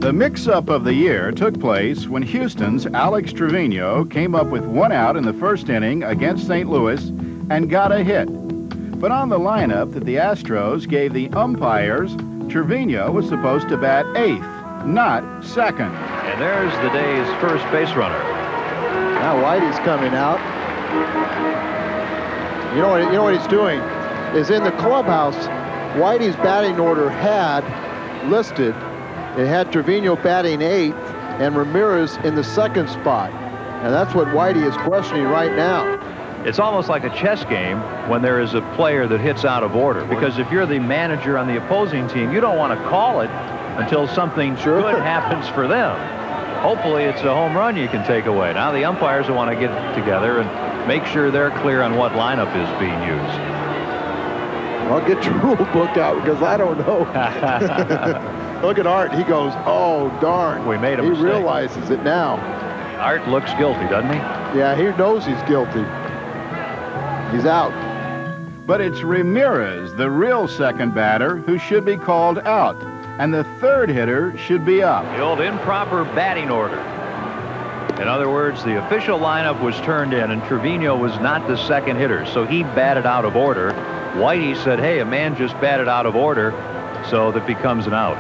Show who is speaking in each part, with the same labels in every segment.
Speaker 1: The mix-up of the year took place when Houston's Alex Trevino came up with 1 out in the first inning against St. Louis and got a hit. But on the lineup that the Astros gave the umpires, Trevino was supposed to bat 8th, not 2nd.
Speaker 2: And there's the day's first base runner.
Speaker 3: Now Whitey's coming out. You know what he's doing is in the clubhouse, Whitey's batting order had listed, it had Trevino batting 8th and Ramirez in the 2nd spot. And that's what Whitey is questioning right now.
Speaker 2: It's almost like a chess game when there is a player that hits out of order. Because if you're the manager on the opposing team, you don't want to call it until something good happens for them. Hopefully it's a home run you can take away. Now the umpires will want to get together and make sure they're clear on what lineup is being used.
Speaker 3: I'll get your rule book out because I don't know. Look at Art. He goes, oh, darn.
Speaker 2: We made a
Speaker 3: mistake.
Speaker 2: He
Speaker 3: realizes it now.
Speaker 2: Art looks guilty, doesn't he?
Speaker 3: Yeah, he knows he's guilty. He's out.
Speaker 1: But it's Ramirez, the real second batter, who should be called out. And the third hitter should be up.
Speaker 2: The old improper batting order. In other words, the official lineup was turned in, and Trevino was not the second hitter, so he batted out of order. Whitey said, hey, a man just batted out of order, so that becomes an out.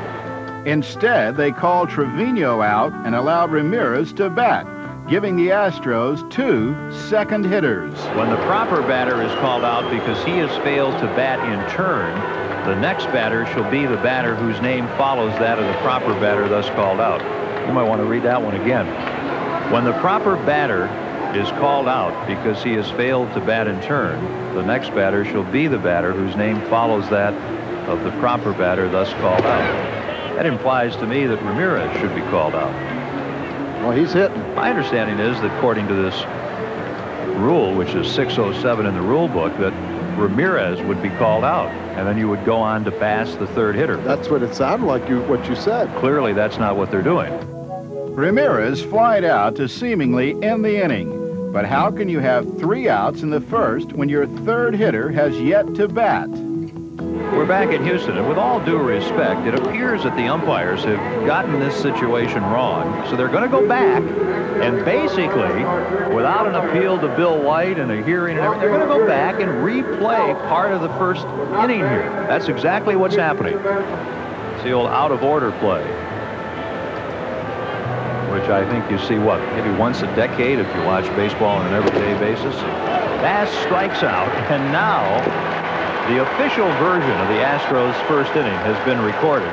Speaker 1: Instead, they called Trevino out and allowed Ramirez to bat, giving the Astros 2 second hitters.
Speaker 2: When the proper batter is called out because he has failed to bat in turn, the next batter shall be the batter whose name follows that of the proper batter thus called out. You might want to read that one again. When the proper batter is called out because he has failed to bat in turn, the next batter shall be the batter whose name follows that of the proper batter thus called out. That implies to me that Ramirez should be called out.
Speaker 3: Well, he's hitting.
Speaker 2: My understanding is that according to this rule, which is 607 in the rule book, that Ramirez would be called out, and then you would go on to pass the third hitter.
Speaker 3: That's what it sounded like, what you said.
Speaker 2: Clearly, that's not what they're doing.
Speaker 1: Ramirez flied out to seemingly end the inning. But how can you have 3 outs in the first when your third hitter has yet to bat?
Speaker 2: We're back in Houston, and with all due respect, it appears that the umpires have gotten this situation wrong, so they're going to go back and basically, without an appeal to Bill White and a hearing and everything, they're going to go back and replay part of the first inning here. That's exactly what's happening. It's the old out-of-order play, which I think you see, maybe once a decade if you watch baseball on an everyday basis. Bass strikes out, and now the official version of the Astros' first inning has been recorded.